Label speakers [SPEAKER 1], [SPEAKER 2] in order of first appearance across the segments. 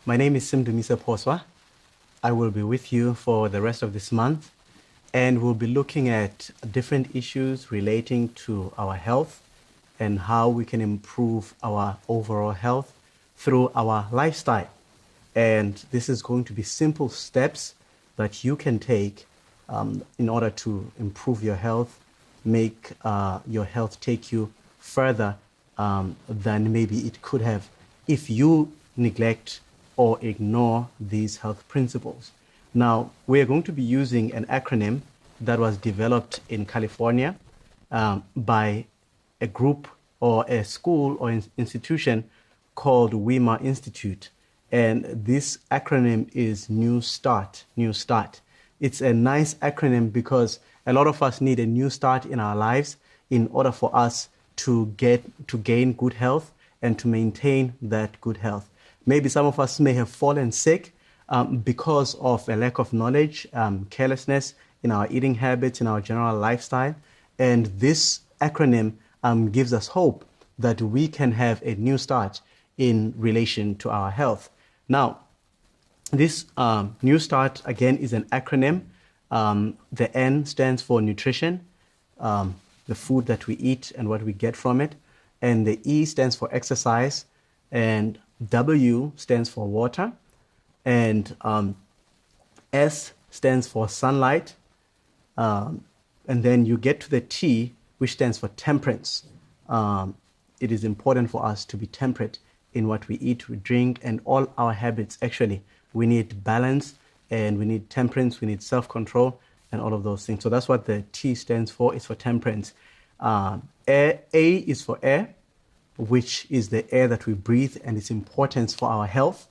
[SPEAKER 1] My name is Simdumise Poswa. I will be with you for the rest of this month, and we'll be looking at different issues relating to our health and how we can improve our overall health through our lifestyle. And this is going to be simple steps that you can take in order to improve your health, make your health take you further than maybe it could have if you neglect or ignore these health principles. Now, we are going to be using an acronym that was developed in California by a group or a school or institution called Weimar Institute. And this acronym is New Start, New Start. It's a nice acronym because a lot of us need a new start in our lives in order for us to gain good health and to maintain that good health. Maybe some of us may have fallen sick because of a lack of knowledge, carelessness in our eating habits, in our general lifestyle. And this acronym gives us hope that we can have a new start in relation to our health. Now, this New Start, again, is an acronym. The N stands for nutrition, the food that we eat and what we get from it. And the E stands for exercise. And W stands for water. And S stands for sunlight. And then you get to the T, which stands for temperance. It is important for us to be temperate in what we eat, we drink, and all our habits. Actually, we need balance, and we need temperance, we need self-control, and all of those things. So that's what the T stands for. It's for temperance. A is for air, which is the air that we breathe and its importance for our health.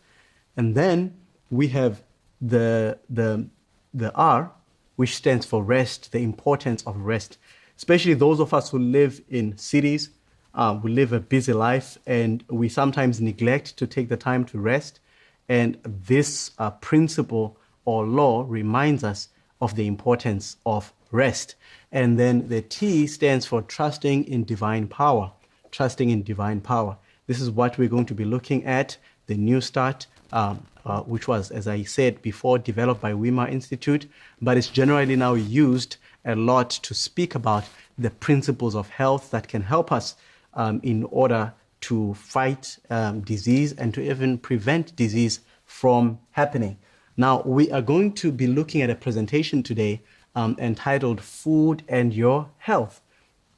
[SPEAKER 1] And then we have the R, which stands for rest, the importance of rest, especially those of us who live in cities. We live a busy life, and we sometimes neglect to take the time to rest. And this principle or law reminds us of the importance of rest. And then the T stands for trusting in divine power. Trusting in divine power. This is what we're going to be looking at, the New Start, which was, as I said before, developed by Weimar Institute, but it's generally now used a lot to speak about the principles of health that can help us in order to fight disease and to even prevent disease from happening. Now, we are going to be looking at a presentation today entitled Food and Your Health.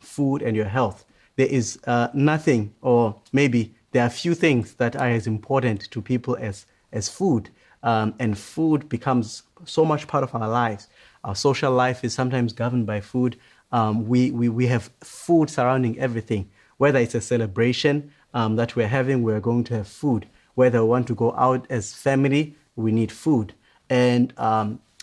[SPEAKER 1] Food and Your Health. There is nothing, or maybe there are few things that are as important to people as food. And food becomes so much part of our lives. Our social life is sometimes governed by food. We have food surrounding everything. Whether it's a celebration that we're having, we're going to have food. Whether we want to go out as family, we need food. And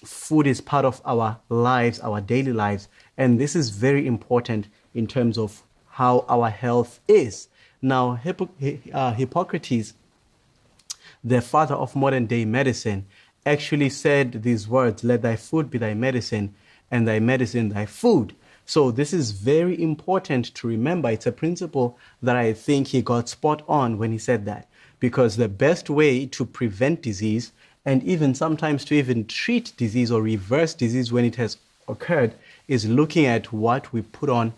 [SPEAKER 1] food is part of our lives, our daily lives. And this is very important in terms of how our health is. Now, Hippocrates, the father of modern day medicine, actually said these words, "Let thy food be thy medicine, and thy medicine thy food." So this is very important to remember. It's a principle that I think he got spot on when he said that, because the best way to prevent disease, and even sometimes to even treat disease or reverse disease when it has occurred, is looking at what we put on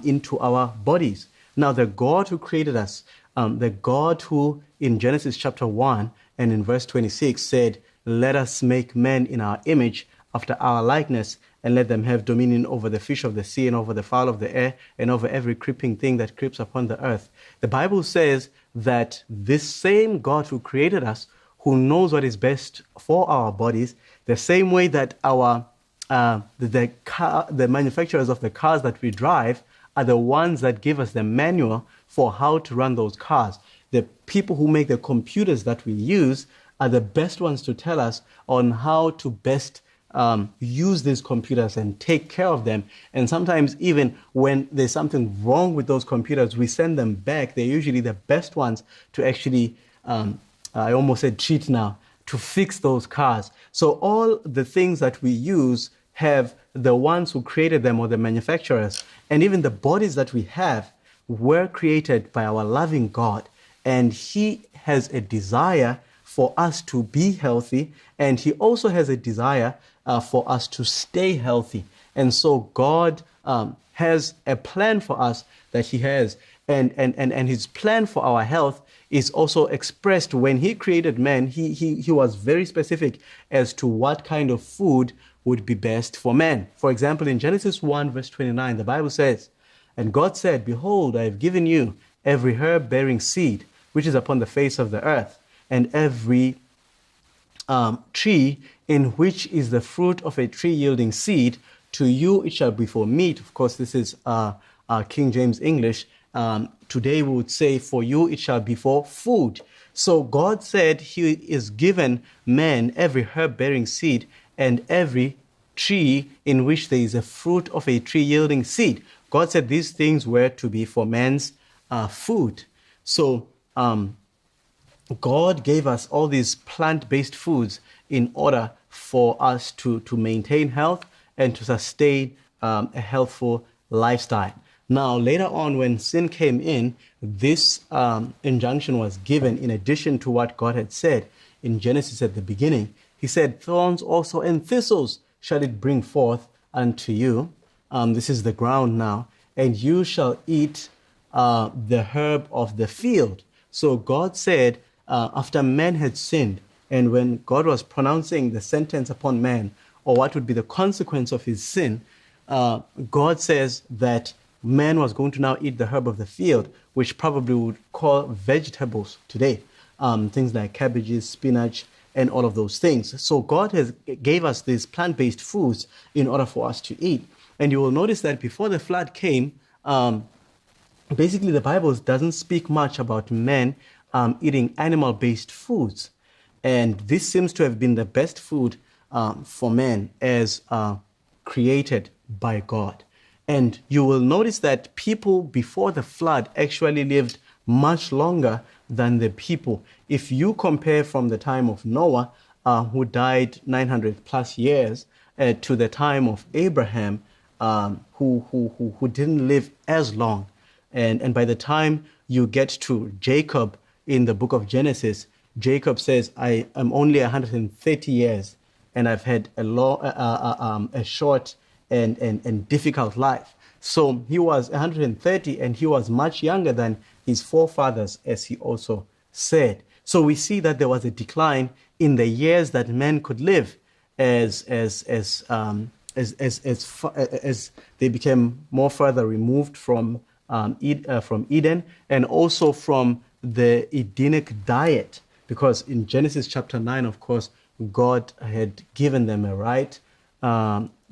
[SPEAKER 1] into our bodies. Now, the God who created us, the God who in Genesis chapter 1 and in verse 26 said, "Let us make men in our image, after our likeness, and let them have dominion over the fish of the sea and over the fowl of the air and over every creeping thing that creeps upon the earth." The Bible says that this same God who created us, who knows what is best for our bodies, the same way that the manufacturers of the cars that we drive are the ones that give us the manual for how to run those cars. The people who make the computers that we use are the best ones to tell us on how to best use these computers and take care of them. And sometimes even when there's something wrong with those computers, we send them back. They're usually the best ones to actually, I almost said cheat now, to fix those cars. So all the things that we use have the ones who created them, or the manufacturers, and even the bodies that we have were created by our loving God. And he has a desire for us to be healthy, and he also has a desire for us to stay healthy. And so God has a plan for us that he has, and his plan for our health is also expressed when he created man. He was very specific as to what kind of food would be best for man. For example, in Genesis 1 verse 29, the Bible says, "And God said, Behold, I have given you every herb bearing seed, which is upon the face of the earth, and every tree in which is the fruit of a tree yielding seed. To you it shall be for meat." Of course, this is King James English. Today we would say, "For you it shall be for food." So God said he is given man every herb bearing seed and every tree in which there is a fruit of a tree yielding seed. God said these things were to be for man's food. So God gave us all these plant-based foods in order for us to maintain health and to sustain a healthful lifestyle. Now, later on, when sin came in, this injunction was given in addition to what God had said in Genesis at the beginning. He said, "Thorns also and thistles shall it bring forth unto you." This is the ground now. "And you shall eat the herb of the field." So God said, after man had sinned, and when God was pronouncing the sentence upon man, or what would be the consequence of his sin, God says that man was going to now eat the herb of the field, which probably would call vegetables today, things like cabbages, spinach, and all of those things. So God has gave us these plant-based foods in order for us to eat. And you will notice that before the flood came, basically the Bible doesn't speak much about men eating animal-based foods. And this seems to have been the best food for man as created by God. And you will notice that people before the flood actually lived much longer than the people. If you compare from the time of Noah, who died 900 plus years, to the time of Abraham, who didn't live as long. And by the time you get to Jacob in the book of Genesis, Jacob says, "I am only 130 years, and I've had a short and difficult life." So he was 130, and he was much younger than his forefathers, as he also said. So we see that there was a decline in the years that men could live as they became more further removed from Eden, and also from the Edenic diet, because in Genesis chapter 9, of course, God had given them a right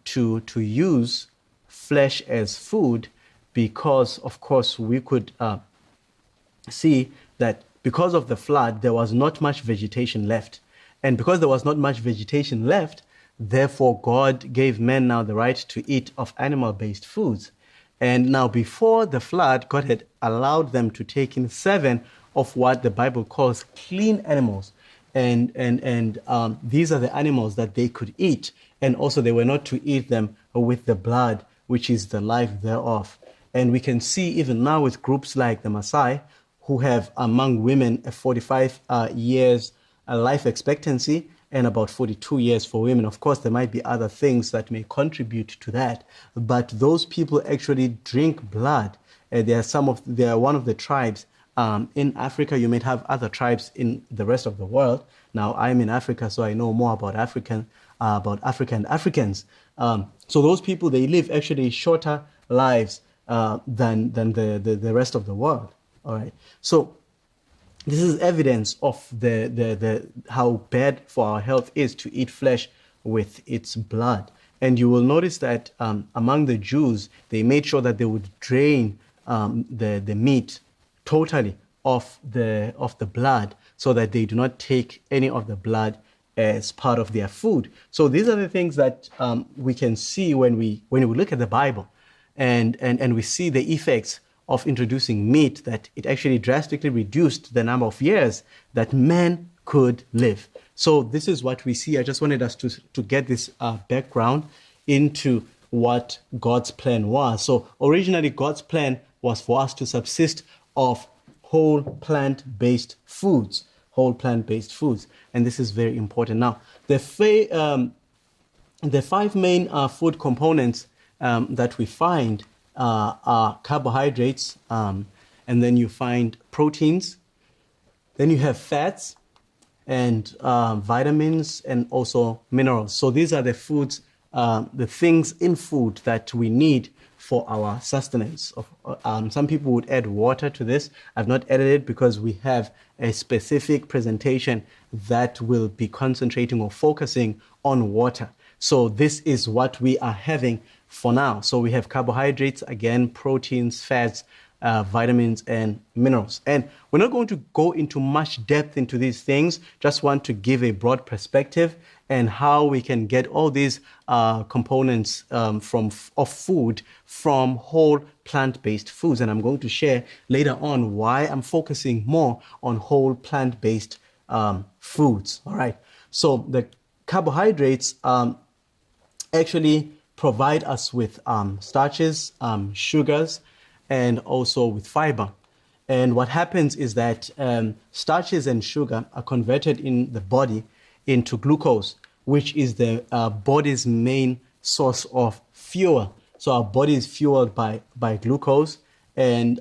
[SPEAKER 1] to use flesh as food, because, of course, we could see that because of the flood, there was not much vegetation left. And because there was not much vegetation left, therefore God gave men now the right to eat of animal-based foods. And now before the flood, God had allowed them to take in 7 of what the Bible calls clean animals. And these are the animals that they could eat. And also they were not to eat them with the blood, which is the life thereof. And we can see even now with groups like the Maasai, who have among women a 45 years life expectancy and about 42 years for women. Of course, there might be other things that may contribute to that, but those people actually drink blood. They are one of the tribes in Africa. You may have other tribes in the rest of the world. Now, I'm in Africa, so I know more about Africa and Africans. So those people, they live actually shorter lives than the rest of the world. All right. So this is evidence of the how bad for our health is to eat flesh with its blood. And you will notice that among the Jews, they made sure that they would drain the meat totally of the blood, so that they do not take any of the blood as part of their food. So these are the things that we can see when we look at the Bible, and we see the effects of introducing meat, that it actually drastically reduced the number of years that men could live. So this is what we see. I just wanted us to get this background into what God's plan was. So originally God's plan was for us to subsist of whole plant-based foods. whole plant-based foods. And this is very important. Now, the five main food components that we find are carbohydrates, and then you find proteins, then you have fats, and vitamins, and also minerals. So these are the foods, the things in food that we need for our sustenance. Some people would add water to this. I've not added it because we have a specific presentation that will be concentrating or focusing on water. So this is what we are having for now. So we have carbohydrates, again, proteins, fats, vitamins, and minerals. And we're not going to go into much depth into these things, just want to give a broad perspective and how we can get all these components of food from whole plant-based foods. And I'm going to share later on why I'm focusing more on whole plant-based foods. All right. So the carbohydrates actually provide us with starches, sugars, and also with fiber. And what happens is that starches and sugar are converted in the body into glucose, which is the body's main source of fuel. So our body is fueled by glucose, and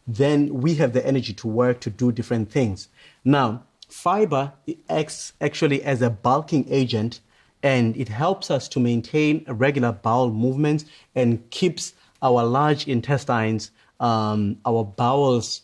[SPEAKER 1] then we have the energy to work to do different things. Now, fiber acts actually as a bulking agent, and it helps us to maintain regular bowel movements and keeps our large intestines, our bowels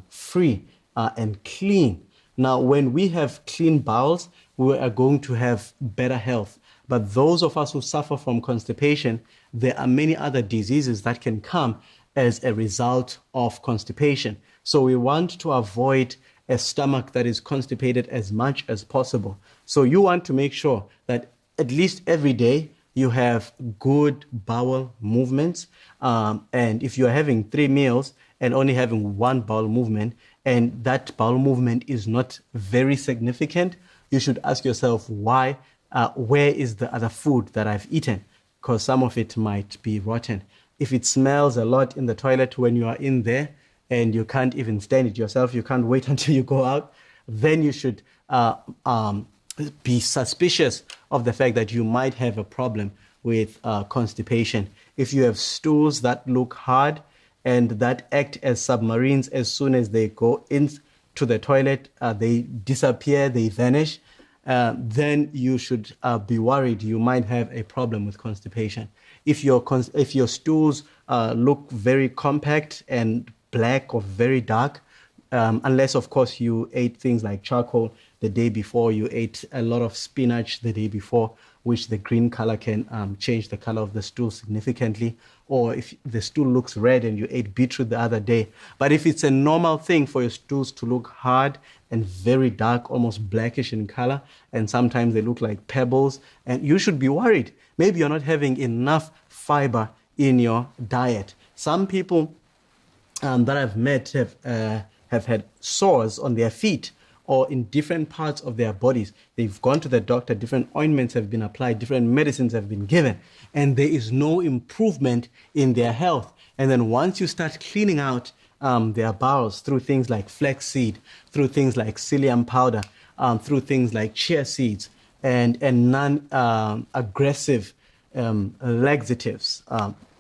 [SPEAKER 1] free and clean. Now, when we have clean bowels, we are going to have better health. But those of us who suffer from constipation, there are many other diseases that can come as a result of constipation. So we want to avoid a stomach that is constipated as much as possible. So you want to make sure that at least every day you have good bowel movements. And if you're having 3 meals and only having 1 bowel movement, and that bowel movement is not very significant, you should ask yourself why, where is the other food that I've eaten? Because some of it might be rotten. If it smells a lot in the toilet when you are in there and you can't even stand it yourself, you can't wait until you go out, then you should be suspicious of the fact that you might have a problem with constipation. If you have stools that look hard and that act as submarines, as soon as they go into the toilet, they disappear, they vanish, then you should be worried you might have a problem with constipation. If your stools look very compact and black or very dark, unless of course you ate things like charcoal the day before, you ate a lot of spinach the day before, which the green color can change the color of the stool significantly, or if the stool looks red and you ate beetroot the other day. But if it's a normal thing for your stools to look hard and very dark, almost blackish in color, and sometimes they look like pebbles, and you should be worried. Maybe you're not having enough fiber in your diet. Some people that I've met have had sores on their feet or in different parts of their bodies. They've gone to the doctor, different ointments have been applied, different medicines have been given, and there is no improvement in their health. And then once you start cleaning out their bowels through things like flaxseed, through things like psyllium powder, through things like chia seeds, and non-aggressive laxatives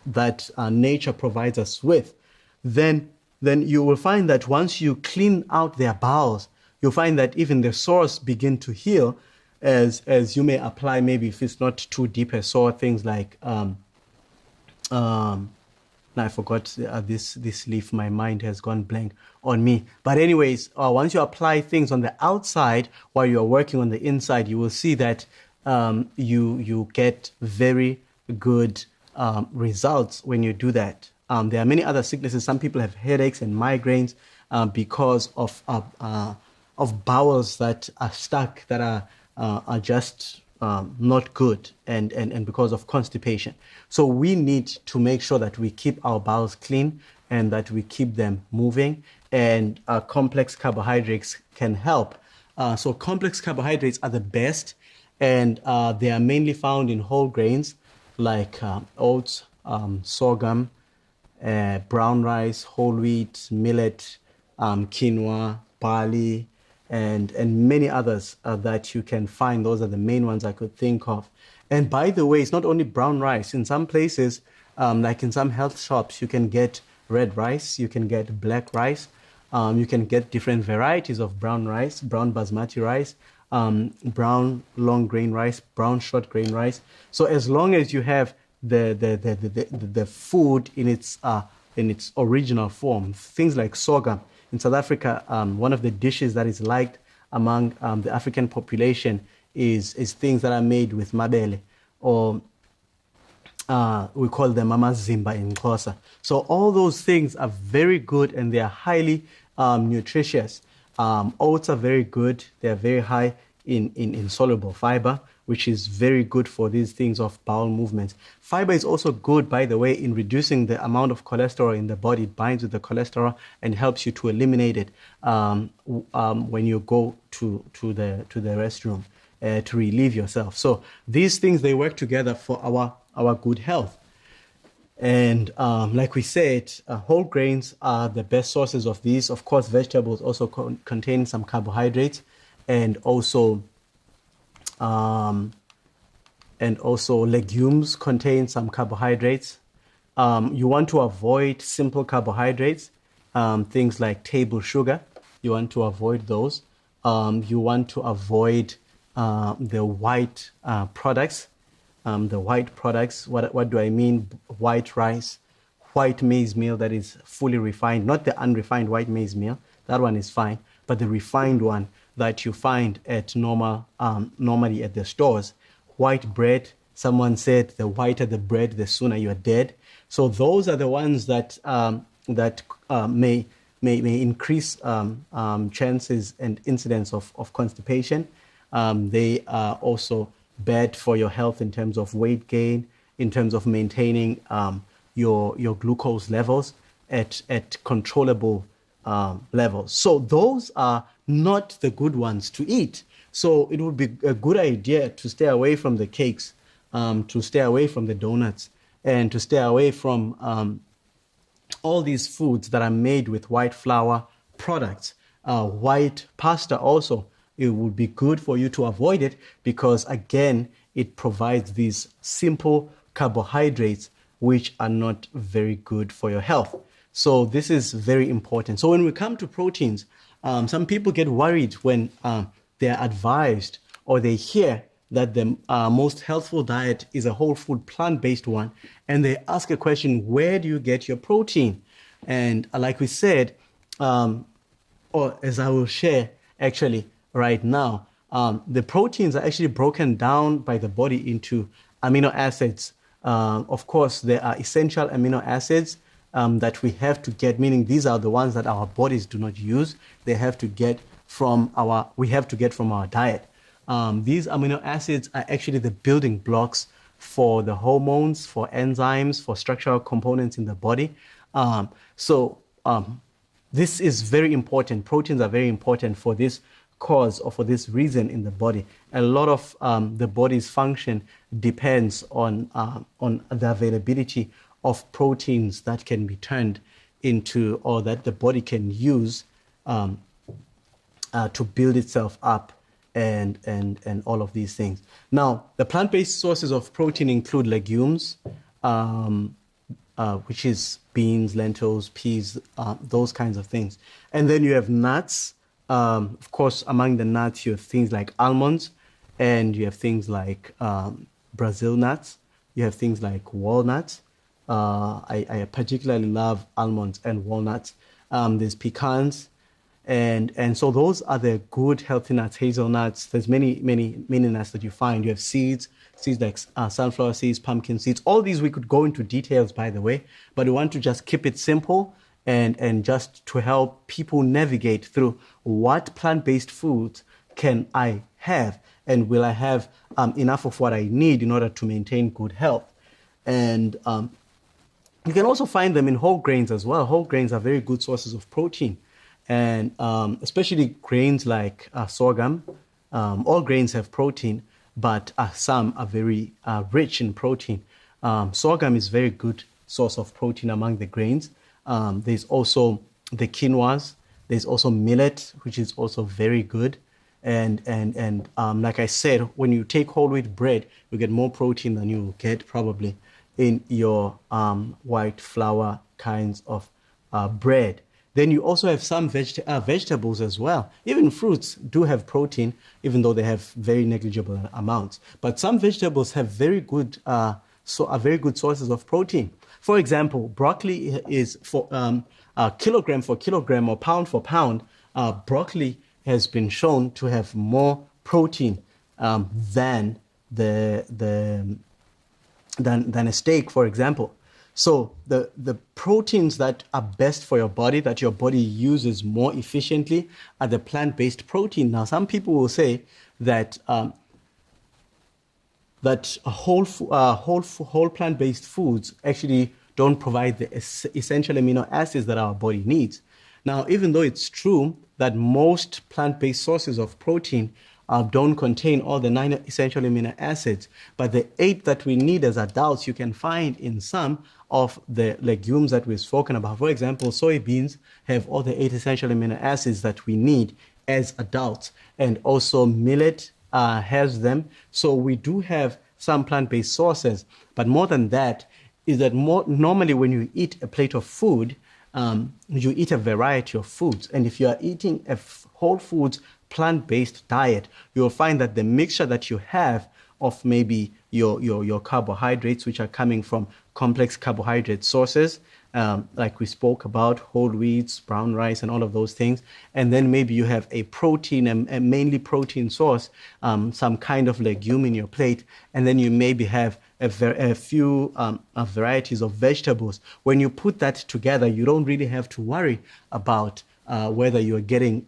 [SPEAKER 1] that nature provides us with, then you will find that once you clean out their bowels, you'll find that even the sores begin to heal as you may apply, maybe if it's not too deep a sore, things like, I forgot this leaf, my mind has gone blank on me. But anyways, once you apply things on the outside while you're working on the inside, you will see that you get very good results when you do that. There are many other sicknesses. Some people have headaches and migraines because of bowels that are stuck, that are just not good, and because of constipation. So we need to make sure that we keep our bowels clean and that we keep them moving, and complex carbohydrates can help. So complex carbohydrates are the best, and they are mainly found in whole grains like oats, sorghum, brown rice, whole wheat, millet, quinoa, barley, and many others that you can find. Those are the main ones I could think of. And by the way, it's not only brown rice. In some places, like in some health shops, you can get red rice, you can get black rice, you can get different varieties of brown rice, brown basmati rice, brown long grain rice, brown short grain rice. So as long as you have the food in its original form, things like sorghum. In South Africa, one of the dishes that is liked among the African population is things that are made with mabele, or we call them amazimba in Xhosa. So all those things are very good and they are highly nutritious. Oats are very good. They are very high in soluble fiber, which is very good for these things of bowel movements. Fiber is also good, by the way, in reducing the amount of cholesterol in the body. It binds with the cholesterol and helps you to eliminate it when you go to the restroom to relieve yourself. So these things, they work together for our good health. And like we said, whole grains are the best sources of these. Of course, vegetables also contain some carbohydrates, and also legumes contain some carbohydrates. You want to avoid simple carbohydrates, things like table sugar. You want to avoid those. You want to avoid the white products. The white products, what do I mean? White rice, white maize meal that is fully refined, not the unrefined white maize meal. That one is fine, but the refined one that you find at normally at the stores. White bread, someone said the whiter the bread, the sooner you're dead. So those are the ones that may increase chances and incidence of constipation. They are also bad for your health in terms of weight gain, in terms of maintaining your glucose levels at controllable levels. So those are not the good ones to eat. So it would be a good idea to stay away from the cakes, to stay away from the donuts, and to stay away from all these foods that are made with white flour products. White pasta also, it would be good for you to avoid it because, again, it provides these simple carbohydrates which are not very good for your health. So this is very important. So when we come to proteins, some people get worried when they're advised or they hear that the most healthful diet is a whole food plant-based one, and they ask a question, where do you get your protein? And like we said, or as I will share actually right now, the proteins are actually broken down by the body into amino acids. Of course, there are essential amino acids that we have to get, meaning these are the ones that our bodies do not use. We have to get from our diet. These amino acids are actually the building blocks for the hormones, for enzymes, for structural components in the body. This is very important. Proteins are very important for this cause or for this reason in the body. A lot of the body's function depends on the availability of proteins that can be turned into, or that the body can use to build itself up and all of these things. Now, the plant-based sources of protein include legumes, which is beans, lentils, peas, those kinds of things. And then you have nuts. Of course, among the nuts, you have things like almonds, and you have things like Brazil nuts. You have things like walnuts. I particularly love almonds and walnuts. There's pecans. And so those are the good healthy nuts, hazelnuts. There's many nuts that you find. You have seeds like sunflower seeds, pumpkin seeds. All these we could go into details, by the way, but we want to just keep it simple and just to help people navigate through what plant-based foods can I have, and will I have enough of what I need in order to maintain good health. And you can also find them in whole grains as well. Whole grains are very good sources of protein. And especially grains like sorghum. All grains have protein, but some are very rich in protein. Sorghum is a very good source of protein among the grains. There's also the quinoas. There's also millet, which is also very good. And like I said, when you take whole wheat bread, you get more protein than you get probably in your white flour kinds of bread. Then you also have some vegetables as well. Even fruits do have protein, even though they have very negligible amounts. But some vegetables have very good, are very good sources of protein. For example, broccoli is for kilogram for kilogram or pound for pound. Broccoli has been shown to have more protein than than a steak, for example. So the proteins that are best for your body, that your body uses more efficiently, are the plant-based protein. Now, some people will say that whole plant-based foods actually don't provide the essential amino acids that our body needs. Now, even though it's true that most plant-based sources of protein don't contain all the 9 essential amino acids, but the 8 that we need as adults, you can find in some of the legumes that we've spoken about. For example, soybeans have all the 8 essential amino acids that we need as adults, and also millet has them. So we do have some plant-based sources, but more than that is that normally when you eat a plate of food, you eat a variety of foods. And if you are eating a whole foods plant-based diet, you'll find that the mixture that you have of maybe your carbohydrates, which are coming from complex carbohydrate sources, like we spoke about, whole wheats, brown rice, and all of those things. And then maybe you have a protein, a mainly protein source, some kind of legume in your plate. And then you maybe have a few varieties of vegetables. When you put that together, you don't really have to worry about whether you're getting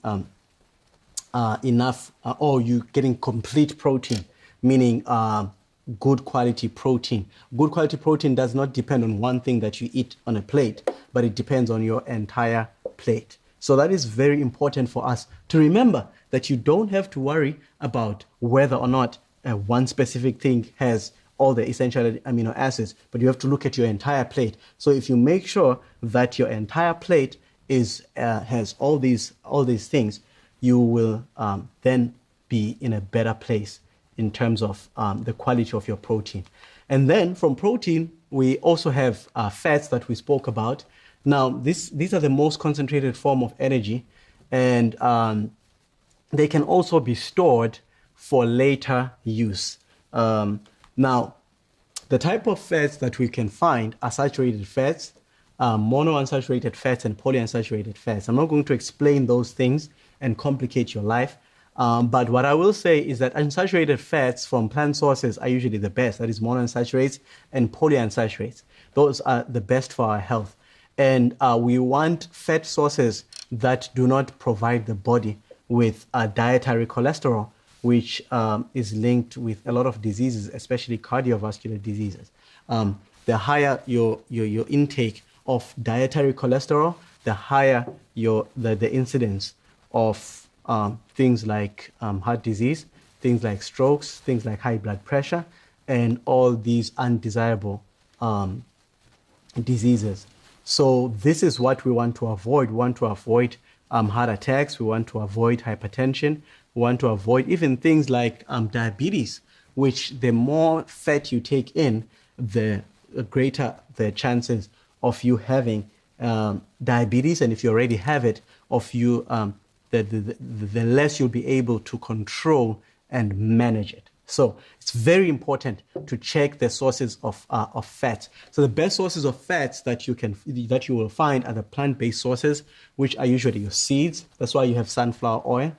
[SPEAKER 1] enough or you're getting complete protein, meaning good quality protein. Good quality protein does not depend on one thing that you eat on a plate, but it depends on your entire plate. So that is very important for us to remember, that you don't have to worry about whether or not one specific thing has all the essential amino acids, but you have to look at your entire plate. So if you make sure that your entire plate has all these things, you will then be in a better place in terms of the quality of your protein. And then from protein, we also have fats that we spoke about. Now, these are the most concentrated form of energy, and they can also be stored for later use. Now, the type of fats that we can find are saturated fats, monounsaturated fats, and polyunsaturated fats. I'm not going to explain those things and complicate your life. But what I will say is that unsaturated fats from plant sources are usually the best. That is monounsaturates and polyunsaturates. Those are the best for our health. And we want fat sources that do not provide the body with dietary cholesterol, which is linked with a lot of diseases, especially cardiovascular diseases. The higher your intake of dietary cholesterol, the higher the incidence of things like heart disease, things like strokes, things like high blood pressure, and all these undesirable diseases. So this is what we want to avoid. We want to avoid heart attacks. We want to avoid hypertension. We want to avoid even things like diabetes, which the more fat you take in, the greater the chances of you having diabetes. And if you already have it, of you the less you'll be able to control and manage it. So it's very important to check the sources of fats. So the best sources of fats that you will find are the plant-based sources, which are usually your seeds. That's why you have sunflower oil,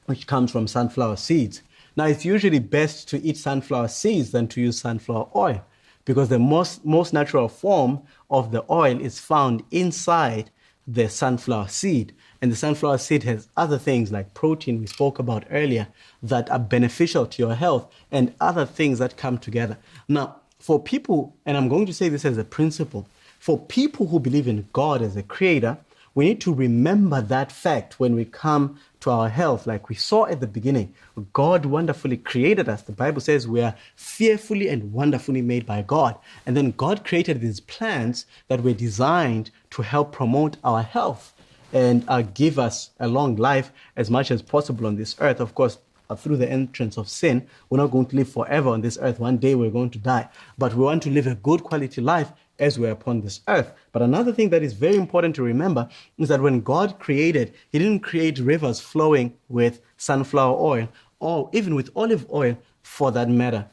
[SPEAKER 1] which comes from sunflower seeds. Now, it's usually best to eat sunflower seeds than to use sunflower oil, because the most natural form of the oil is found inside the sunflower seed. And the sunflower seed has other things like protein we spoke about earlier that are beneficial to your health, and other things that come together. Now, for people, and I'm going to say this as a principle, for people who believe in God as a creator, we need to remember that fact when we come to our health. Like we saw at the beginning, God wonderfully created us. The Bible says we are fearfully and wonderfully made by God. And then God created these plants that were designed to help promote our health. and give us a long life as much as possible on this earth. Of course, through the entrance of sin, we're not going to live forever on this earth. One day we're going to die. But we want to live a good quality life as we're upon this earth. But another thing that is very important to remember is that when God created, he didn't create rivers flowing with sunflower oil or even with olive oil for that matter.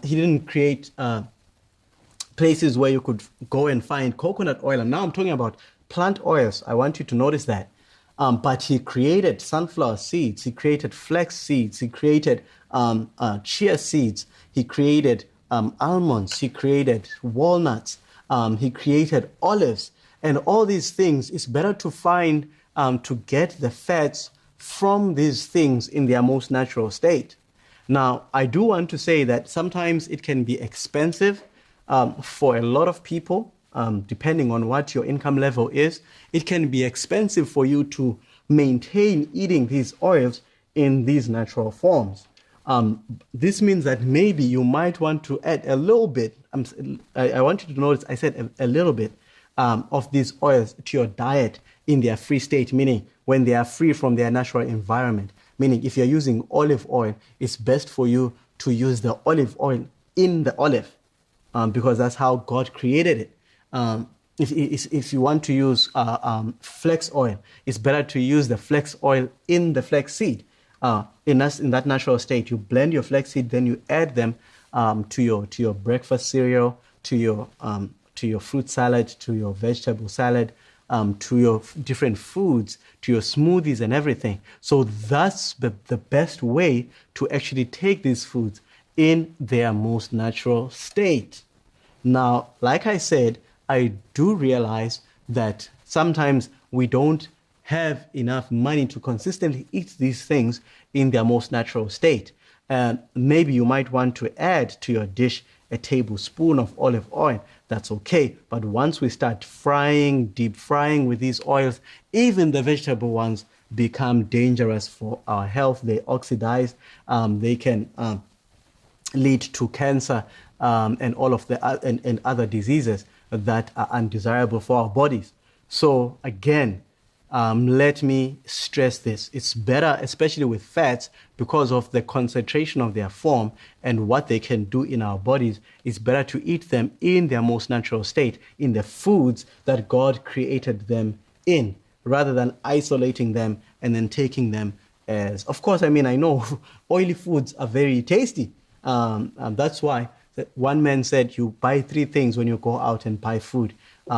[SPEAKER 1] He didn't create places where you could go and find coconut oil. And now I'm talking about plant oils. I want you to notice that. But he created sunflower seeds. He created flax seeds. He created chia seeds. He created almonds. He created walnuts. He created olives. And all these things, it's better to find, to get the fats from these things in their most natural state. Now, I do want to say that sometimes it can be expensive for a lot of people, depending on what your income level is. It can be expensive for you to maintain eating these oils in these natural forms. This means that maybe you might want to add a little bit. I want you to notice I said a little bit of these oils to your diet in their free state, meaning when they are free from their natural environment. Meaning if you're using olive oil, it's best for you to use the olive oil in the olive because that's how God created it. If you want to use flax oil, it's better to use the flax oil in the flax seed. In that natural state, you blend your flax seed, then you add them to your breakfast cereal, to your fruit salad, to your vegetable salad, to your different foods, to your smoothies and everything. So that's the best way to actually take these foods in their most natural state. Now, like I said, I do realize that sometimes we don't have enough money to consistently eat these things in their most natural state. And maybe you might want to add to your dish a tablespoon of olive oil. That's okay. But once we start frying, deep frying with these oils, even the vegetable ones become dangerous for our health. They oxidize. They can lead to cancer and all of the and other diseases that are undesirable for our bodies. So again, let me stress this. It's better, especially with fats, because of the concentration of their form and what they can do in our bodies. It's better to eat them in their most natural state, in the foods that God created them in, rather than isolating them and then taking them as, of course, I mean, I know oily foods are very tasty. That's why one man said you buy three things when you go out and buy food.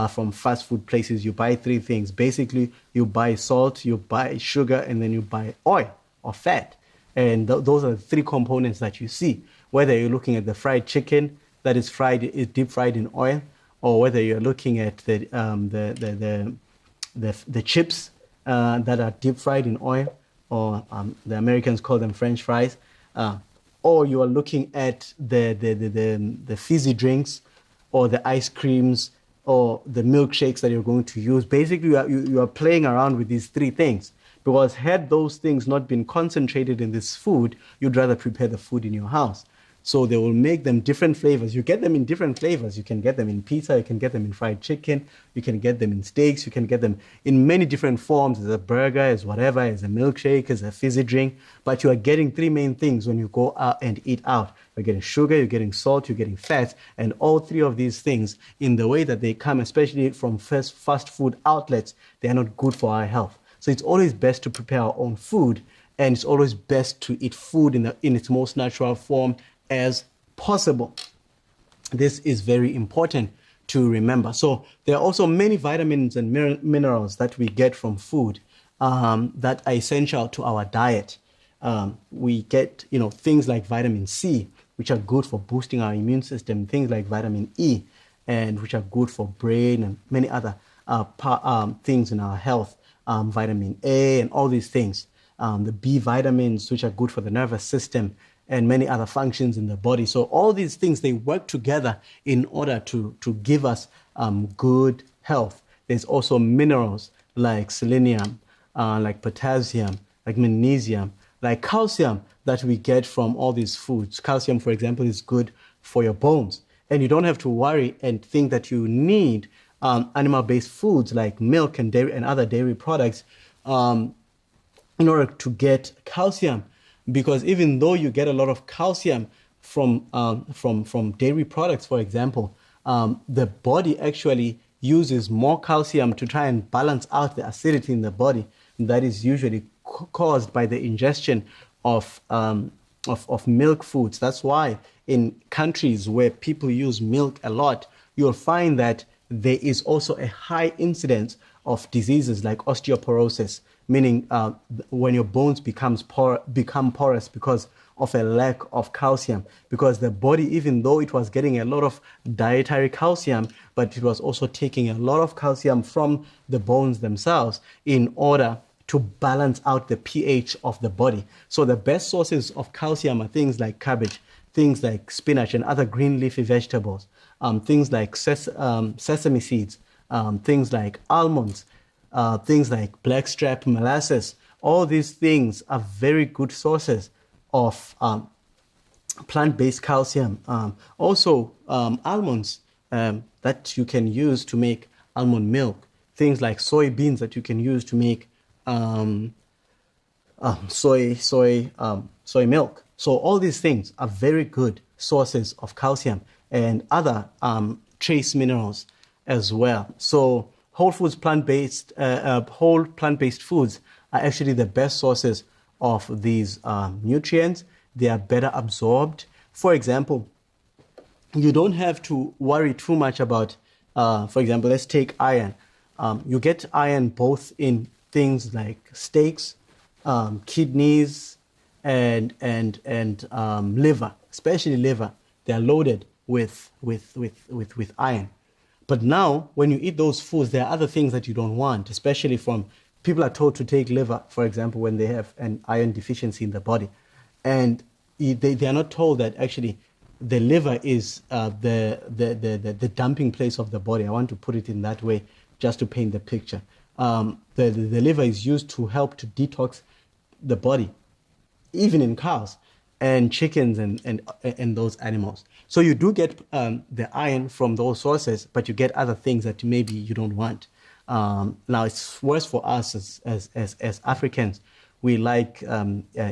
[SPEAKER 1] From fast food places, you buy three things. Basically, you buy salt, you buy sugar, and then you buy oil or fat. And those are the three components that you see. Whether you're looking at the fried chicken that is deep fried in oil, or whether you're looking at the chips that are deep fried in oil, or the Americans call them French fries, or you are looking at the fizzy drinks, or the ice creams, or the milkshakes that you're going to use. Basically, you are playing around with these three things, because had those things not been concentrated in this food, you'd rather prepare the food in your house. So they will make them different flavors. You get them in different flavors. You can get them in pizza, you can get them in fried chicken, you can get them in steaks, you can get them in many different forms, as a burger, as whatever, as a milkshake, as a fizzy drink. But you are getting three main things when you go out and eat out. You're getting sugar, you're getting salt, you're getting fats, and all three of these things, in the way that they come, especially from fast food outlets, they are not good for our health. So it's always best to prepare our own food, and it's always best to eat food in its most natural form as possible. This is very important to remember. So there are also many vitamins and minerals that we get from food that are essential to our diet. We get, things like vitamin C, which are good for boosting our immune system, things like vitamin E, and which are good for brain and many other things in our health, vitamin A and all these things, the B vitamins, which are good for the nervous system, and many other functions in the body. So all these things, they work together in order to give us good health. There's also minerals like selenium, like potassium, like magnesium, like calcium that we get from all these foods. Calcium, for example, is good for your bones. And you don't have to worry and think that you need animal-based foods like milk and dairy and other dairy products in order to get calcium, because even though you get a lot of calcium from dairy products, for example, the body actually uses more calcium to try and balance out the acidity in the body that is usually caused by the ingestion of milk foods. That's why in countries where people use milk a lot, you'll find that there is also a high incidence of diseases like osteoporosis, meaning when your bones become porous because of a lack of calcium, because the body, even though it was getting a lot of dietary calcium, but it was also taking a lot of calcium from the bones themselves in order to balance out the pH of the body. So the best sources of calcium are things like cabbage, things like spinach and other green leafy vegetables, things like sesame seeds, things like almonds, things like blackstrap molasses. All these things are very good sources of plant-based calcium. Also, almonds that you can use to make almond milk. Things like soybeans that you can use to make soy milk. So all these things are very good sources of calcium and other trace minerals as well. So whole plant-based foods are actually the best sources of these nutrients. They are better absorbed. For example, you don't have to worry too much about, for example, let's take iron. You get iron both in things like steaks, kidneys, and liver, especially liver. They are loaded with iron. But now, when you eat those foods, there are other things that you don't want, especially from people are told to take liver, for example, when they have an iron deficiency in the body. And they are not told that actually the liver is the dumping place of the body. I want to put it in that way just to paint the picture. The liver is used to help to detox the body, even in cows and chickens and those animals. So you do get the iron from those sources, but you get other things that maybe you don't want. Now it's worse for us as Africans. We like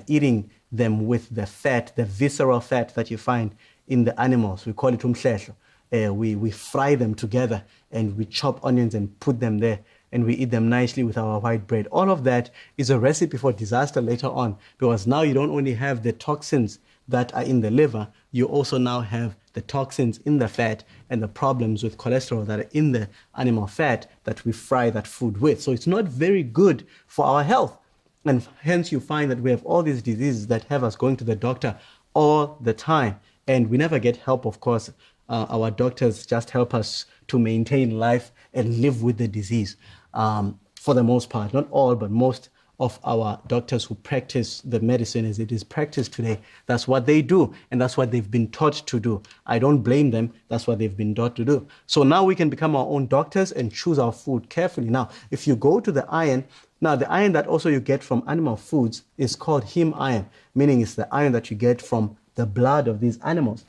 [SPEAKER 1] eating them with the fat, the visceral fat that you find in the animals. We call it umhlehlo. We fry them together and we chop onions and put them there and we eat them nicely with our white bread. All of that is a recipe for disaster later on, because now you don't only have the toxins that are in the liver, you also now have the toxins in the fat and the problems with cholesterol that are in the animal fat that we fry that food with. So it's not very good for our health. And hence you find that we have all these diseases that have us going to the doctor all the time. And we never get help, of course. Our doctors just help us to maintain life and live with the disease. For the most part, not all, but most of our doctors who practice the medicine as it is practiced today, that's what they do, and that's what they've been taught to do. I don't blame them. That's what they've been taught to do. So now we can become our own doctors and choose our food carefully. Now, if you go to the iron, now the iron that also you get from animal foods is called heme iron, meaning it's the iron that you get from the blood of these animals.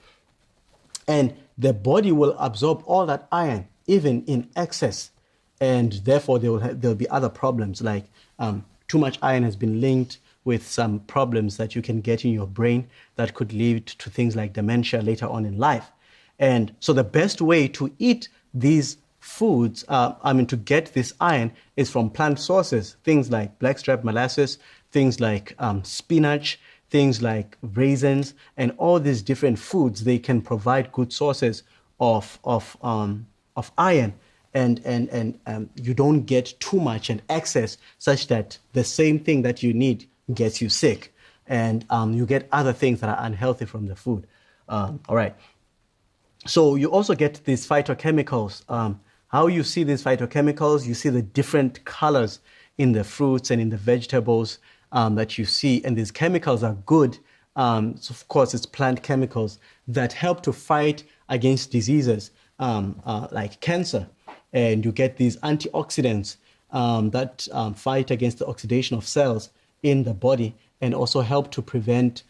[SPEAKER 1] And the body will absorb all that iron, even in excess. And therefore, there'll be other problems like too much iron has been linked with some problems that you can get in your brain that could lead to things like dementia later on in life. And so the best way to eat these foods, to get this iron is from plant sources, things like blackstrap molasses, things like spinach, things like raisins, and all these different foods. They can provide good sources of iron. And you don't get too much and excess such that the same thing that you need gets you sick. And you get other things that are unhealthy from the food. All right. So you also get these phytochemicals. How you see these phytochemicals, you see the different colors in the fruits and in the vegetables that you see. And these chemicals are good. So of course, it's plant chemicals that help to fight against diseases like cancer. And you get these antioxidants that fight against the oxidation of cells in the body and also help to prevent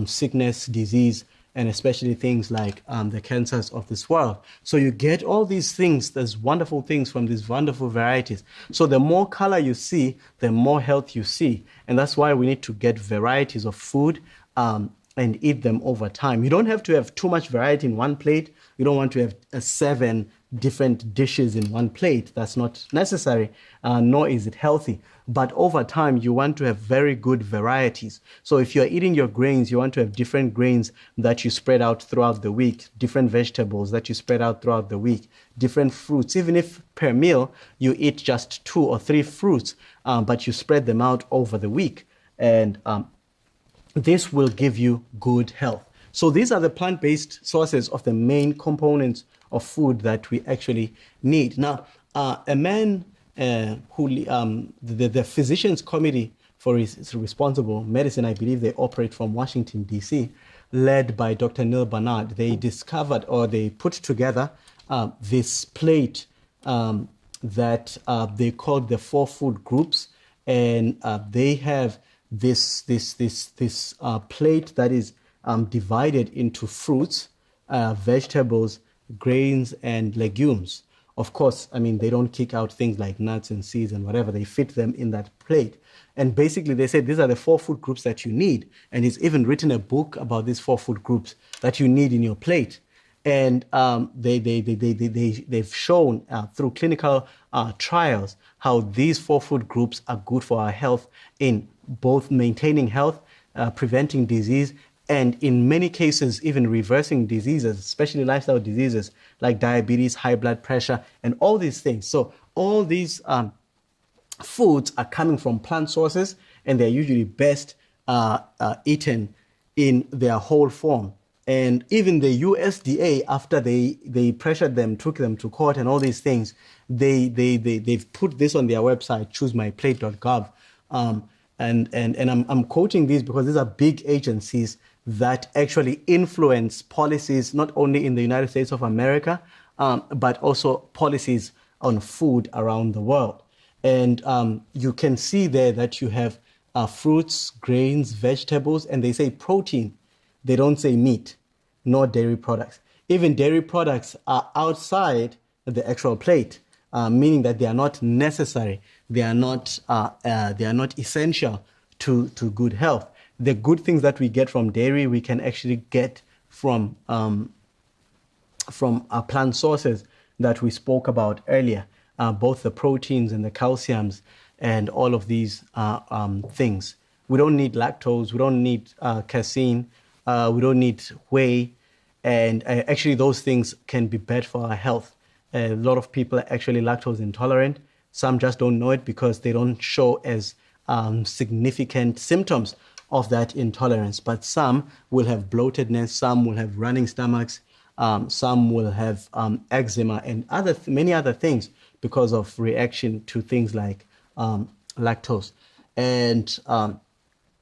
[SPEAKER 1] sickness, disease, and especially things like the cancers of this world. So you get all these things, those wonderful things from these wonderful varieties. So the more color you see, the more health you see. And that's why we need to get varieties of food and eat them over time. You don't have to have too much variety in one plate. You don't want to have 7 different dishes in one plate. That's not necessary, nor is it healthy. But over time, you want to have very good varieties. So if you're eating your grains, you want to have different grains that you spread out throughout the week, different vegetables that you spread out throughout the week, different fruits. Even if per meal you eat just 2 or 3 fruits, but you spread them out over the week. And this will give you good health. So these are the plant-based sources of the main components of food that we actually need. Now, a man the Physicians Committee for Responsible Medicine, I believe they operate from Washington, D.C., led by Dr. Neil Barnard, they discovered, or they put together this plate that they called the 4 food groups. And they have this plate that is divided into fruits, vegetables, grains, and legumes. Of course, I mean, they don't kick out things like nuts and seeds and whatever. They fit them in that plate. And basically, they said these are the 4 food groups that you need. And he's even written a book about these 4 food groups that you need in your plate. And they've shown through clinical trials how these 4 food groups are good for our health in both maintaining health, preventing disease, and in many cases, even reversing diseases, especially lifestyle diseases like diabetes, high blood pressure, and all these things. So all these foods are coming from plant sources, and they're usually best eaten in their whole form. And even the USDA, after they pressured them, took them to court and all these things, they've put this on their website, choosemyplate.gov. And I'm quoting these because these are big agencies that actually influence policies, not only in the United States of America, but also policies on food around the world. And you can see there that you have fruits, grains, vegetables, and they say protein. They don't say meat, nor dairy products. Even dairy products are outside the actual plate, meaning that they are not necessary. They are not essential to good health. The good things that we get from dairy, we can actually get from plant sources that we spoke about earlier, both the proteins and the calciums and all of these things. We don't need lactose, we don't need casein, we don't need whey, and actually those things can be bad for our health. A lot of people are actually lactose intolerant. Some just don't know it because they don't show as significant symptoms of that intolerance. But some will have bloatedness, some will have running stomachs, some will have eczema and many other things because of reaction to things like lactose. And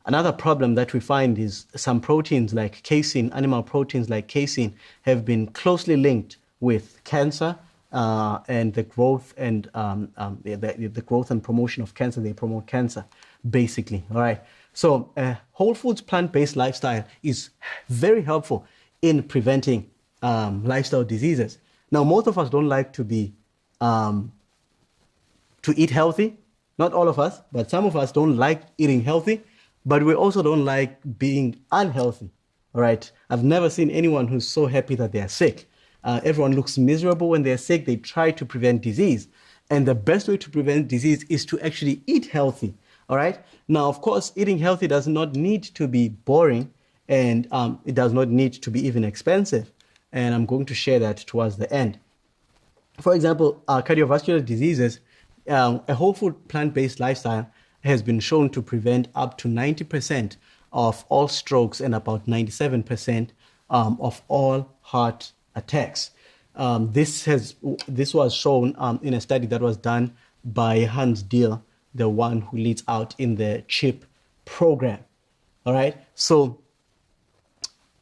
[SPEAKER 1] another problem that we find is some proteins like casein, animal proteins like casein, have been closely linked with cancer and the growth and the growth and promotion of cancer. They promote cancer, basically. All right. So whole foods plant-based lifestyle is very helpful in preventing lifestyle diseases. Now, most of us don't like to eat healthy. Not all of us, but some of us don't like eating healthy, but we also don't like being unhealthy. All right. I've never seen anyone who's so happy that they're sick. Everyone looks miserable when they're sick. They try to prevent disease. And the best way to prevent disease is to actually eat healthy. All right. Now, of course, eating healthy does not need to be boring, and it does not need to be even expensive. And I'm going to share that towards the end. For example, cardiovascular diseases, a whole food plant-based lifestyle has been shown to prevent up to 90% of all strokes and about 97% of all heart attacks. This was shown in a study that was done by Hans Deal, the one who leads out in the CHIP program. All right, so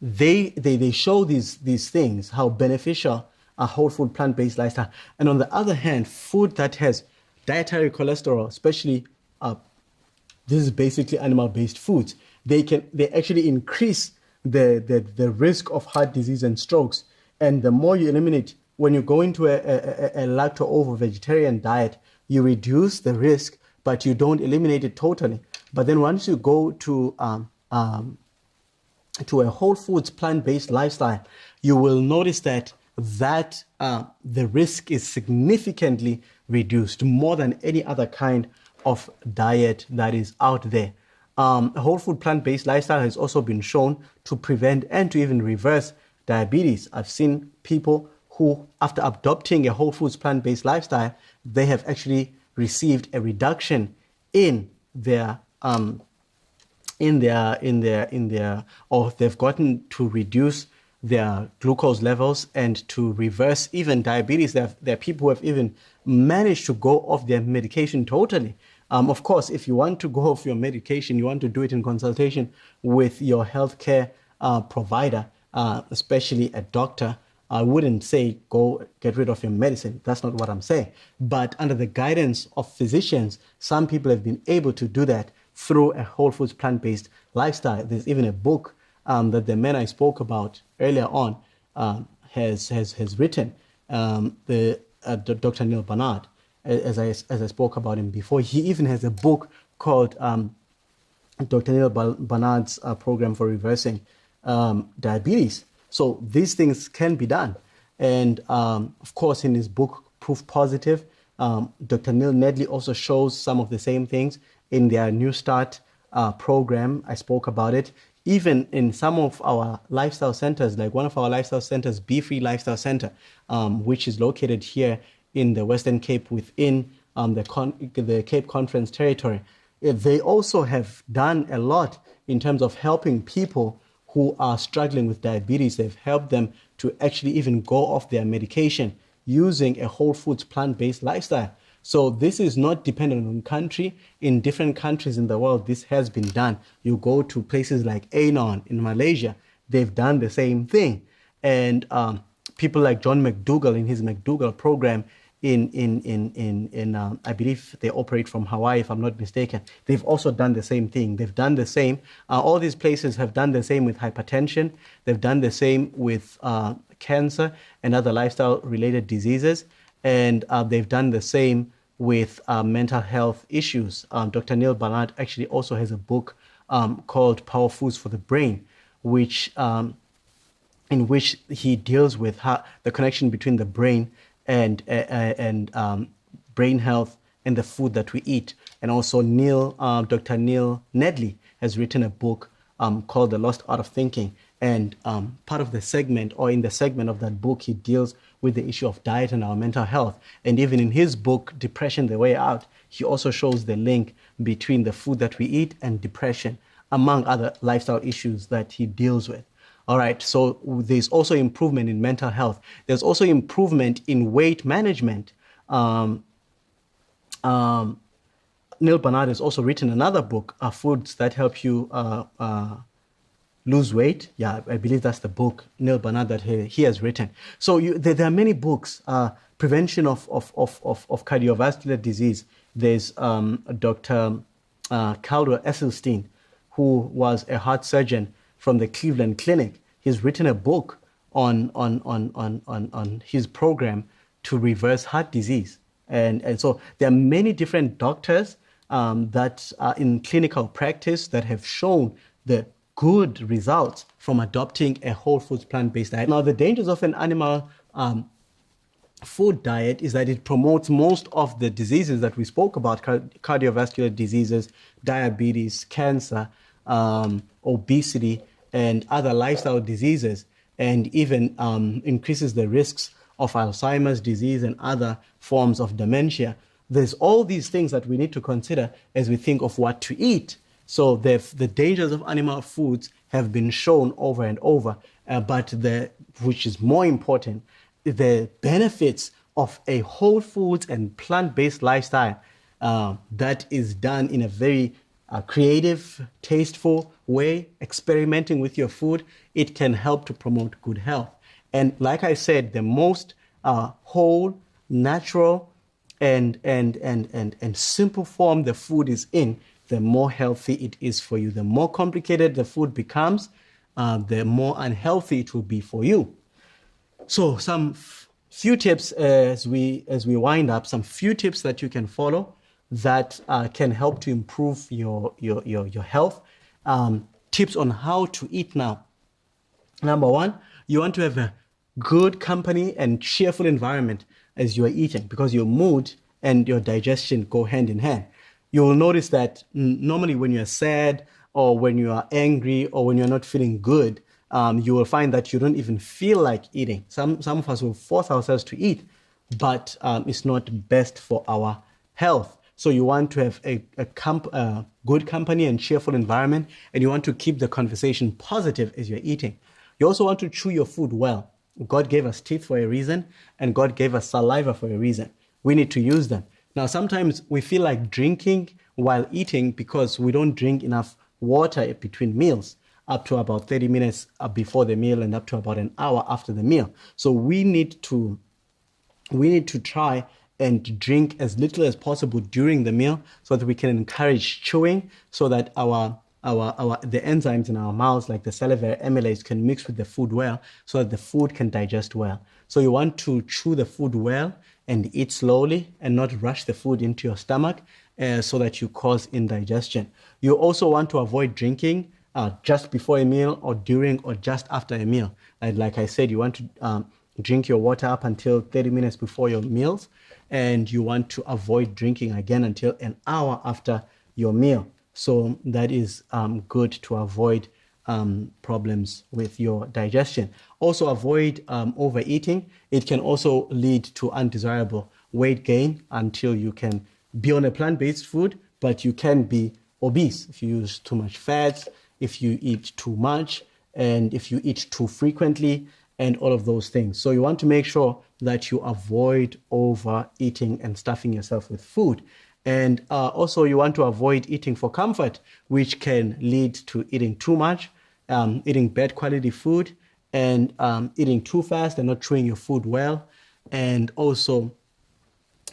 [SPEAKER 1] they show these things, how beneficial a whole food plant-based lifestyle. And on the other hand, food that has dietary cholesterol, especially this is basically animal-based foods, they actually increase the risk of heart disease and strokes. And the more you eliminate, when you go into a lacto-ovo vegetarian diet, you reduce the risk, but you don't eliminate it totally. But then once you go to a whole foods plant-based lifestyle, you will notice that the risk is significantly reduced, more than any other kind of diet that is out there. A whole food plant-based lifestyle has also been shown to prevent and to even reverse diabetes. I've seen people who, after adopting a whole foods plant-based lifestyle, they have actually received a reduction in their or they've gotten to reduce their glucose levels and to reverse even diabetes. There are people who have even managed to go off their medication totally. Of course, if you want to go off your medication, you want to do it in consultation with your healthcare provider, especially a doctor. I wouldn't say go get rid of your medicine. That's not what I'm saying. But under the guidance of physicians, some people have been able to do that through a whole foods plant-based lifestyle. There's even a book that the man I spoke about earlier on has written, Dr. Neil Barnard, as I spoke about him before. He even has a book called Dr. Neil Barnard's program for reversing diabetes. So these things can be done. And of course, in his book, Proof Positive, Dr. Neil Nedley also shows some of the same things in their New Start program. I spoke about it. Even in some of our lifestyle centers, like one of our lifestyle centers, Be Free Lifestyle Center, which is located here in the Western Cape within the Cape Conference territory. They also have done a lot in terms of helping people who are struggling with diabetes. They've helped them to actually even go off their medication using a whole foods plant-based lifestyle. So this is not dependent on country. In different countries in the world, this has been done. You go to places like Anon in Malaysia, they've done the same thing. And people like John McDougall in his McDougall program I believe they operate from Hawaii, if I'm not mistaken. They've also done the same thing. They've done the same. All these places have done the same with hypertension. They've done the same with cancer and other lifestyle-related diseases. And they've done the same with mental health issues. Dr. Neil Barnard actually also has a book called Power Foods for the Brain, in which he deals with the connection between the brain and brain health and the food that we eat. And also Dr. Neil Nedley has written a book called The Lost Art of Thinking. And part of the segment, or in the segment of that book, he deals with the issue of diet and our mental health. And even in his book, Depression, The Way Out, he also shows the link between the food that we eat and depression, among other lifestyle issues that he deals with. All right, so there's also improvement in mental health. There's also improvement in weight management. Neil Barnard has also written another book, Foods That Help You Lose Weight. Yeah, I believe that's the book, Neil Barnard, that he has written. So there are many books. Prevention of cardiovascular disease. There's Dr. Caldwell Esselstyn, who was a heart surgeon from the Cleveland Clinic. He's written a book on his program to reverse heart disease. And so there are many different doctors that are in clinical practice that have shown the good results from adopting a whole foods plant-based diet. Now, the dangers of an animal food diet is that it promotes most of the diseases that we spoke about, cardiovascular diseases, diabetes, cancer, obesity, and other lifestyle diseases, and even increases the risks of Alzheimer's disease and other forms of dementia. There's all these things that we need to consider as we think of what to eat. So the dangers of animal foods have been shown over and over, but which is more important, the benefits of a whole foods and plant-based lifestyle that is done in a very creative, tasteful way, experimenting with your food. It can help to promote good health. And like I said, the most whole, natural, and simple form the food is in, the more healthy it is for you. The more complicated the food becomes, the more unhealthy it will be for you. So some few tips as we wind up, some few tips that you can follow that can help to improve your health. Tips on how to eat now. Number one, you want to have a good company and cheerful environment as you are eating, because your mood and your digestion go hand in hand. You will notice that normally when you're sad or when you are angry or when you're not feeling good, you will find that you don't even feel like eating. Some of us will force ourselves to eat, but it's not best for our health. So you want to have a good company and cheerful environment, and you want to keep the conversation positive as you're eating. You also want to chew your food well. God gave us teeth for a reason, and God gave us saliva for a reason. We need to use them. Now, sometimes we feel like drinking while eating because we don't drink enough water between meals, up to about 30 minutes before the meal and up to about an hour after the meal. So we need to try and drink as little as possible during the meal so that we can encourage chewing, so that the enzymes in our mouths, like the salivary amylase, can mix with the food well, so that the food can digest well. So you want to chew the food well and eat slowly and not rush the food into your stomach so that you cause indigestion. You also want to avoid drinking just before a meal or during or just after a meal. And like I said, you want to drink your water up until 30 minutes before your meals, and you want to avoid drinking again until an hour after your meal. So that is good to avoid problems with your digestion. Also avoid overeating. It can also lead to undesirable weight gain until you can be on a plant-based food, but you can be obese if you use too much fats, if you eat too much, and if you eat too frequently, and all of those things. So you want to make sure that you avoid overeating and stuffing yourself with food. And also you want to avoid eating for comfort, which can lead to eating too much, eating bad quality food, and eating too fast and not chewing your food well. And also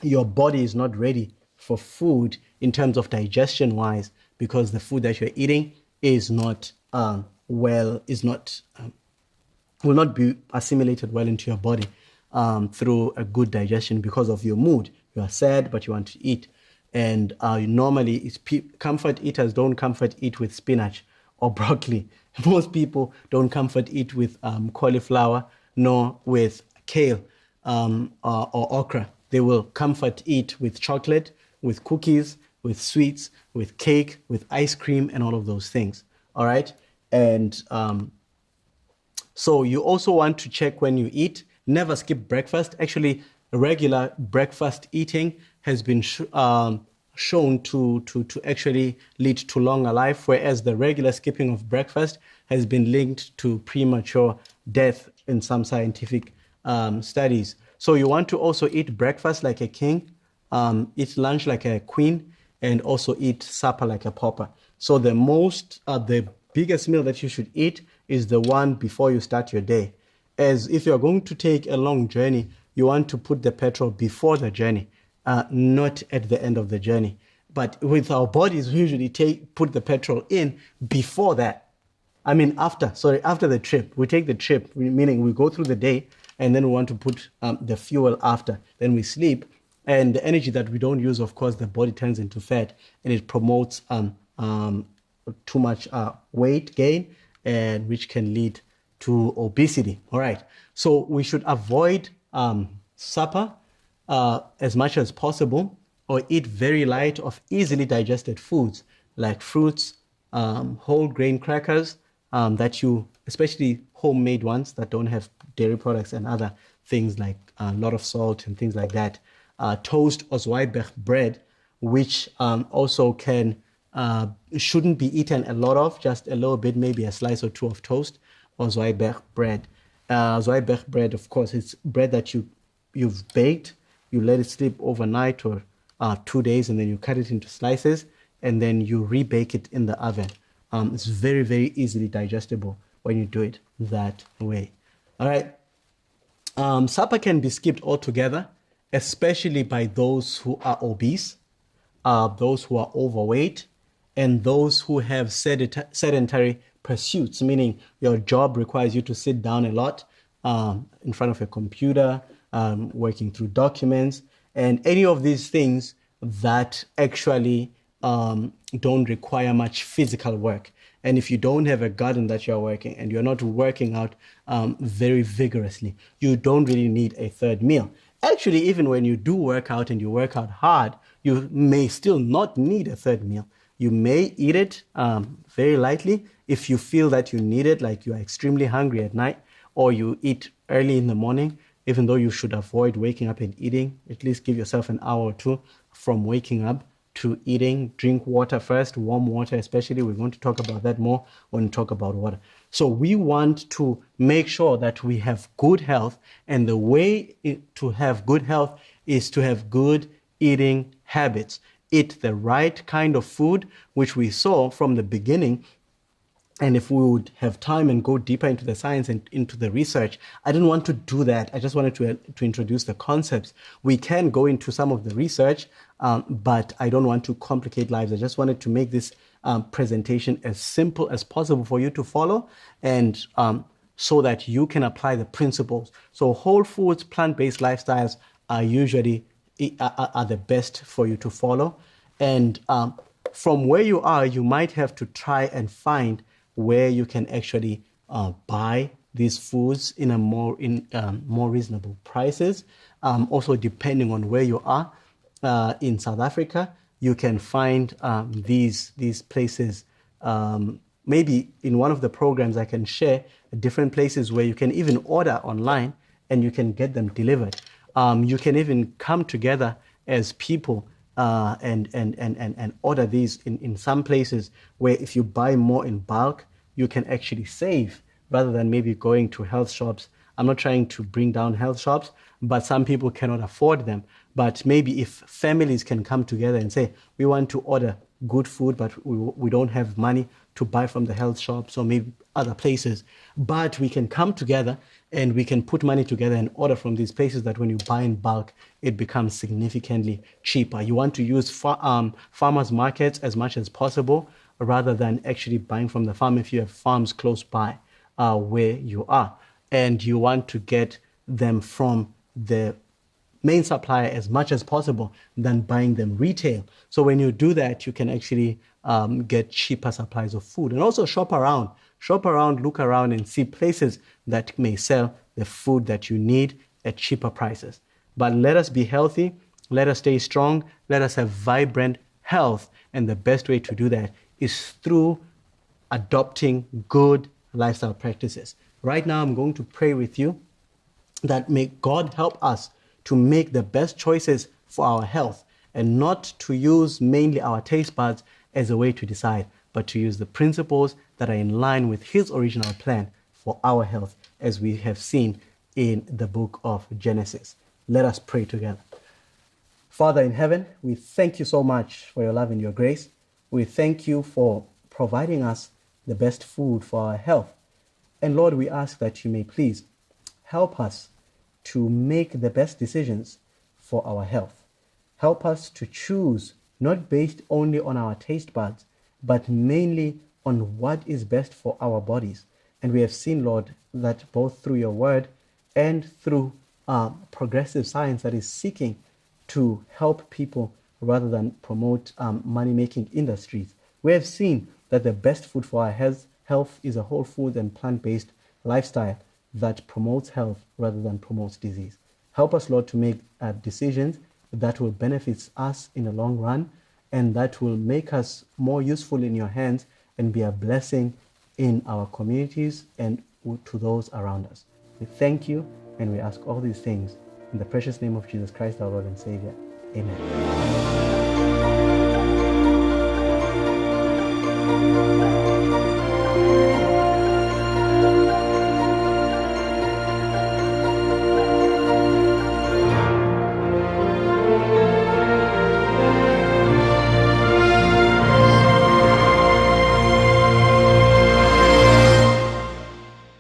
[SPEAKER 1] your body is not ready for food in terms of digestion wise, because the food that you're eating is not will not be assimilated well into your body through a good digestion because of your mood. You are sad, but you want to eat. And normally, comfort eaters don't comfort eat with spinach or broccoli. Most people don't comfort eat with cauliflower, nor with kale or okra. They will comfort eat with chocolate, with cookies, with sweets, with cake, with ice cream, and all of those things. All right? And so you also want to check when you eat. Never skip breakfast. Actually, regular breakfast eating has been shown to actually lead to longer life, whereas the regular skipping of breakfast has been linked to premature death in some scientific studies. So you want to also eat breakfast like a king, eat lunch like a queen, and also eat supper like a pauper. So the biggest meal that you should eat is the one before you start your day. As if you're going to take a long journey, you want to put the petrol before the journey, not at the end of the journey. But with our bodies, we usually put the petrol in before that. I mean, after the trip. We take the trip, meaning we go through the day, and then we want to put the fuel after. Then we sleep, and the energy that we don't use, of course, the body turns into fat, and it promotes too much weight gain, and which can lead to obesity. All right. So we should avoid supper as much as possible, or eat very light of easily digested foods like fruits, whole grain crackers, especially homemade ones that don't have dairy products and other things like a lot of salt and things like that. Toast or Zweiberg bread, which also shouldn't be eaten a lot of, just a little bit, maybe a slice or two of toast or Zweiberg bread. Zweiberg bread, of course, it's bread that you've baked, you let it sleep overnight or 2 days, and then you cut it into slices, and then you rebake it in the oven. It's very, very easily digestible when you do it that way. All right. Supper can be skipped altogether, especially by those who are obese, those who are overweight, and those who have sedentary pursuits, meaning your job requires you to sit down a lot in front of a computer, working through documents, and any of these things that actually don't require much physical work. And if you don't have a garden that you're working and you're not working out very vigorously, you don't really need a third meal. Actually, even when you do work out and you work out hard, you may still not need a third meal. You may eat it very lightly if you feel that you need it, like you are extremely hungry at night, or you eat early in the morning, even though you should avoid waking up and eating. At least give yourself an hour or two from waking up to eating. Drink water first, warm water especially. We're going to talk about that more when we talk about water. So we want to make sure that we have good health, and the way to have good health is to have good eating habits. Eat the right kind of food, which we saw from the beginning. And if we would have time and go deeper into the science and into the research, I didn't want to do that. I just wanted to introduce the concepts. We can go into some of the research, but I don't want to complicate lives. I just wanted to make this presentation as simple as possible for you to follow, and so that you can apply the principles. So whole foods, plant-based lifestyles are usually are the best for you to follow. And from where you are, you might have to try and find where you can actually buy these foods in more reasonable prices. Also, depending on where you are in South Africa, you can find these places. Maybe in one of the programs I can share different places where you can even order online and you can get them delivered. You can even come together as people and order these in some places where if you buy more in bulk, you can actually save rather than maybe going to health shops. I'm not trying to bring down health shops, but some people cannot afford them. But maybe if families can come together and say, we want to order good food, but we don't have money to buy from the health shops or maybe other places, but we can come together and we can put money together and order from these places, that when you buy in bulk, it becomes significantly cheaper. You want to use farmers markets as much as possible rather than actually buying from the farm if you have farms close by where you are. And you want to get them from the main supplier as much as possible than buying them retail. So when you do that, you can actually get cheaper supplies of food. And also shop around, look around and see places that may sell the food that you need at cheaper prices. But let us be healthy, let us stay strong, let us have vibrant health. And the best way to do that is through adopting good lifestyle practices. Right now, I'm going to pray with you that may God help us to make the best choices for our health, and not to use mainly our taste buds as a way to decide, but to use the principles that are in line with His original plan for our health, as we have seen in the book of Genesis. Let us pray together. Father in heaven, we thank you so much for your love and your grace. We thank you for providing us the best food for our health. And Lord, we ask that you may please help us to make the best decisions for our health. Help us to choose not based only on our taste buds, but mainly on what is best for our bodies. And we have seen, Lord, that both through your word and through progressive science that is seeking to help people rather than promote money-making industries, we have seen that the best food for our health is a whole food and plant-based lifestyle that promotes health rather than promotes disease. Help us, Lord, to make decisions that will benefit us in the long run, and that will make us more useful in your hands and be a blessing in our communities and to those around us. We thank you and we ask all these things in the precious name of Jesus Christ, our Lord and Savior. Amen.